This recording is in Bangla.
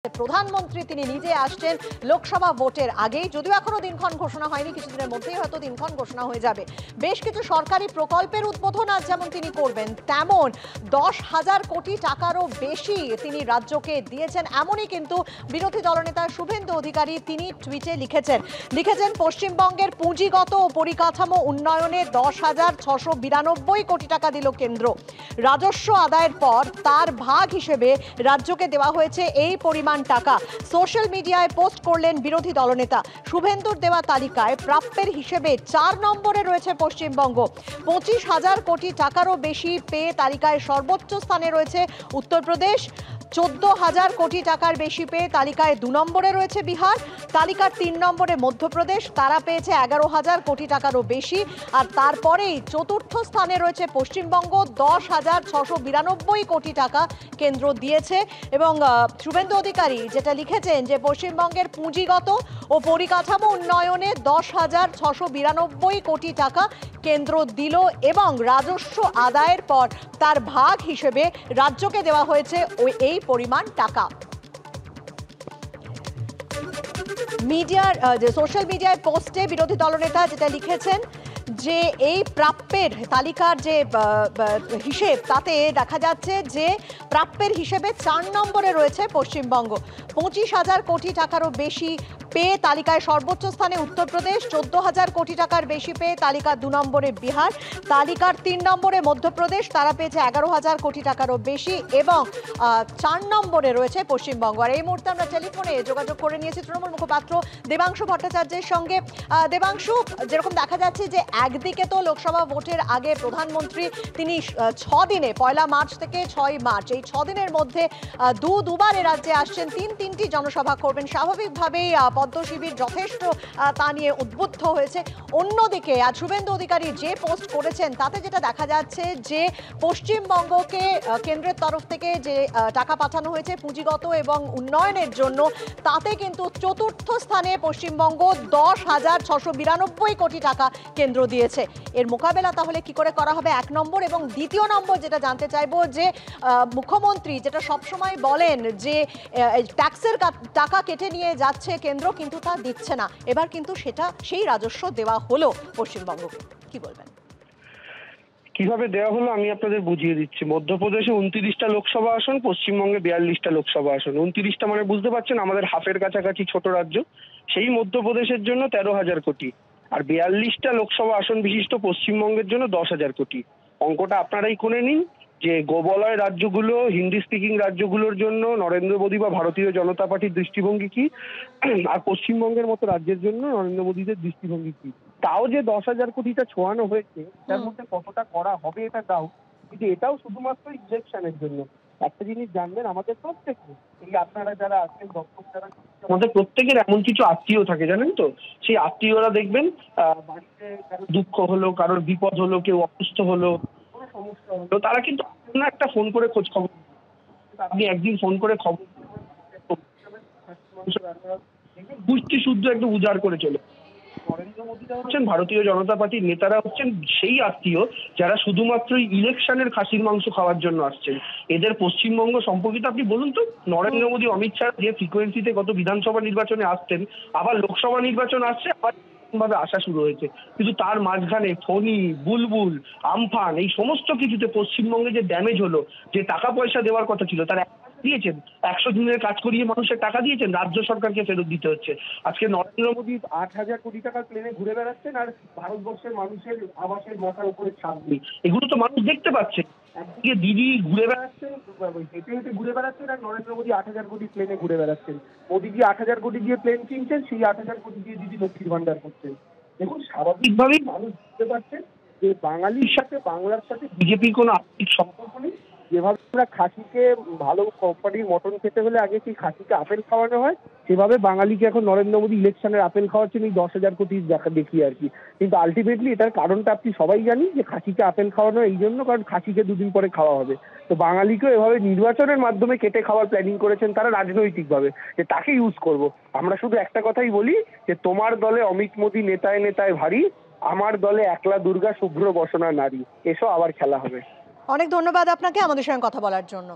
প্রধানমন্ত্রী তিনি নিজে আসছেন লোকসভা ভোটের আগেই, যদিও এখনো দিনক্ষণ ঘোষণা হয়নি, কিছুদিনের মধ্যেই হয়তো দিনক্ষণ ঘোষণা হয়ে যাবে। বেশ কিছু সরকারি প্রকল্পের উদ্বোধন আজ যেমন তিনি করবেন, তেমন 10,000 কোটি টাকারও বেশি তিনি রাজ্যকে দিয়েছেন। এমনই কিন্তু বিরোধী দলনেতা শুভেন্দু অধিকারী তিনি টুইটে লিখেছেন পশ্চিমবঙ্গের পুঁজিগত ও পরিকাঠামো উন্নয়নে 10,692 কোটি টাকা দিল কেন্দ্র। রাজস্ব আদায়ের পর তার ভাগ হিসেবে রাজ্যকে দেওয়া হয়েছে এই পরিমাণ টাকা। সোশ্যাল মিডিয়ায় পোস্ট করলেন বিরোধী দলনেতা। শুভেন্দুর দেওয়া তালিকায় প্রাপ্যের হিসেবে 4 নম্বরে রয়েছে পশ্চিমবঙ্গ। 25,000 কোটি টাকারও বেশি পেয়ে তালিকায় সর্বোচ্চ স্থানে রয়েছে উত্তরপ্রদেশ। 14,000 কোটি টাকার বেশি পেয়ে তালিকায় 2 নম্বরে রয়েছে বিহার। তালিকার 3 নম্বরে মধ্যপ্রদেশ, তারা পেয়েছে 11,000 কোটি টাকারও বেশি। আর তারপরেই চতুর্থ স্থানে রয়েছে পশ্চিমবঙ্গ, 10,692 কোটি টাকা কেন্দ্র দিয়েছে। এবং শুভেন্দু অধিকারী যেটা লিখেছেন যে পশ্চিমবঙ্গের পুঁজিগত ও পরিকাঠামো উন্নয়নে 10,692 কোটি টাকা কেন্দ্র দিল এবং রাজস্ব আদায়ের পর তার ভাগ হিসেবে রাজ্যকে দেওয়া হয়েছে এই পরিমাণ টাকা। মিডিয়ার সোশ্যাল মিডিয়ায় পোস্টে বিরোধী দলনেতা যেটা লিখেছেন যে এই প্রাপ্যের তালিকার যে হিসেব, তাতে দেখা যাচ্ছে যে প্রাপ্যের হিসেবে 4 নম্বরে রয়েছে পশ্চিমবঙ্গ। 25,000 কোটি টাকারও বেশি পেয়ে তালিকায় সর্বোচ্চ স্থানে উত্তরপ্রদেশ। 14,000 কোটি টাকার বেশি পেয়ে তালিকার 2 নম্বরে বিহার। তালিকার 3 নম্বরে মধ্যপ্রদেশ, তারা পেয়েছে 11,000 কোটি টাকারও বেশি এবং 4 নম্বরে রয়েছে পশ্চিমবঙ্গ। আর এই মুহূর্তে আমরা টেলিফোনে যোগাযোগ করে নিয়েছি তৃণমূল মুখপাত্র দেবাংশু ভট্টাচার্যের সঙ্গে। দেবাংশু, যেরকম দেখা যাচ্ছে যে একদিকে তো লোকসভা ভোটের আগে প্রধানমন্ত্রী তিনি 6 দিনে 1 মার্চ থেকে 6 মার্চ এই 6 দিনের মধ্যে দুবার এ রাজ্যে আসছেন, তিনটি জনসভা করবেন। স্বাভাবিকভাবেই পদ্ম শিবির যথেষ্ট তা নিয়ে উদ্বুদ্ধ হয়েছে। অন্যদিকে আজ শুভেন্দু অধিকারী যে পোস্ট করেছেন তাতে যেটা দেখা যাচ্ছে যে পশ্চিমবঙ্গকে কেন্দ্রের তরফ থেকে যে টাকা পাঠানো হয়েছে পুঁজিগত এবং উন্নয়নের জন্য, তাতে কিন্তু চতুর্থ স্থানে পশ্চিমবঙ্গ 10,692 কোটি টাকা কেন্দ্র দিয়েছে। এর মোকাবেলা তাহলে কি করে করা হবে, 1 নম্বর। এবং দ্বিতীয় নম্বর যেটা জানতে চাইবো যে মুখ্যমন্ত্রী যেটা সবসময় বলেন যে ট্যাক্সের টাকা কেটে নিয়ে যাচ্ছে কেন্দ্র, কিন্তু তা দিচ্ছে না। এবার কিন্তু সেই রাজস্ব দেওয়া হলো পশ্চিমবঙ্গকে, কি বলবেন? কিভাবে দেওয়া হলো আমি আপনাদের বুঝিয়ে দিচ্ছি। মধ্যপ্রদেশে 29টা লোকসভা আসন, পশ্চিমবঙ্গে 42টা লোকসভা আসন। 29টা মানে বুঝতে পারছেন আমাদের হাফের কাছাকাছি ছোট রাজ্য। সেই মধ্যপ্রদেশের জন্য 13,000 কোটি, আর 42টা লোকসভা আসন বিশিষ্ট পশ্চিমবঙ্গের জন্য 10,000 কোটি। অঙ্কটা আপনারাই করে নিন যে গোবলয় রাজ্যগুলো, হিন্দি স্পিকিং রাজ্যগুলোর জন্য নরেন্দ্র মোদী বা ভারতীয় জনতা পার্টির দৃষ্টিভঙ্গি কি, আর পশ্চিমবঙ্গের মতো রাজ্যের জন্য নরেন্দ্র মোদীদের দৃষ্টিভঙ্গি কি। তাও যে 10,000 কোটিটা ছোঁয়ানো হয়েছে তার মধ্যে কতটা করা হবে এটা দাও, কিন্তু এটাও শুধুমাত্র ইলেকশনের জন্য। একটা জিনিস জানবেন, আমাদের প্রত্যেকে, এই আপনারা যারা আছেন দর্শক যারা, আমাদের প্রত্যেকের এমন কিছু আত্মীয় থাকে জানেন তো। সেই আত্মীয়রা দেখবেন বাড়িতে কারো দুঃখ হলো, কারোর বিপদ হলো, কেউ অসুস্থ হলো, কোনো সমস্যা হলো, তারা কিন্তু একটা ফোন করে খোঁজ খবর। আপনি একদিন ফোন করে খবর বুঝতে শুদ্ধ একটু উজাড় করে চলে। নরেন্দ্র মোদীরা হচ্ছেন ভারতীয় জনতা পার্টির নেতারা, হচ্ছেন সেই আত্মীয় যারা শুধুমাত্র ইলেকশনের খাসির মাংস খাওয়ার জন্য আসছেন। এদের পশ্চিমবঙ্গ সম্পর্কিত আপনি বলুন তো, নরেন্দ্র মোদী অমিত শাহ যে ফ্রিকোয়েন্সিতে গত বিধানসভা নির্বাচনে আসতেন, আবার লোকসভা নির্বাচন আসছে, আবার ভাবে আসা শুরু হয়েছে, কিন্তু তার মাঝখানে ফণী, বুলবুল, আমফান এই সমস্ত কিছুতে পশ্চিমবঙ্গে যে ড্যামেজ হলো, যে টাকা পয়সা দেওয়ার কথা ছিল তার দিয়েছেন। 100 দিনের কাজ করিয়ে মানুষের টাকা দিয়েছেন, রাজ্য সরকারকে ফেরত দিতে হচ্ছে। আজকে নরেন্দ্র মোদী 8,000 কোটি টাকার প্লেনে ঘুরে বেড়াচ্ছেন আর ভারতবর্ষের মানুষের আবাসের মাথার উপরে ছাদ নেই। এগুলো তো মানুষ দেখতে পাচ্ছে। একদিকে দিদি ঘুরে বেড়াচ্ছেন, হেঁটে হেঁটে ঘুরে বেড়াচ্ছেন, আর নরেন্দ্র মোদী 8,000 কোটি প্লেনে ঘুরে বেড়াচ্ছেন। মোদীজি 8,000 কোটি দিয়ে প্লেন কিনছেন, সেই 8,000 কোটি দিয়ে দিদি লক্ষ্মীর ভান্ডার করছেন। দেখুন, স্বাভাবিকভাবেই মানুষ বুঝতে পারছেন যে বাঙালির সাথে, বাংলার সাথে বিজেপির কোনো আর্থিক সম্পর্ক নেই। যেভাবে আমরা খাসিকে ভালো কোম্পানির মটন খেতে হলে আগে সেই খাসিকে আপেল খাওয়ানো হয়, সেভাবে বাঙালিকে এখন নরেন্দ্র মোদী ইলেকশনের আপেল খাওয়াচ্ছেন এই 10,000 কোটি দেখিয়ে আর কি। কিন্তু আলটিমেটলি এটার কারণটা আপনি সবাই জানি যে খাসিকে আপেল খাওয়ানো এই জন্য, কারণ খাসিকে 2 দিন পরে খাওয়া হবে। তো বাঙালিকেও এভাবে নির্বাচনের মাধ্যমে কেটে খাওয়ার প্ল্যানিং করেছেন তারা রাজনৈতিকভাবে, যে তাকে ইউজ করব। আমরা শুধু একটা কথাই বলি যে তোমার দলে অমিত মোদী নেতায় নেতায় ভারী, আমার দলে একলা দুর্গা শুভ্র বসনা নারী। এসো আবার খেলা হবে। অনেক ধন্যবাদ আপনাকে আমাদের সঙ্গে কথা বলার জন্য।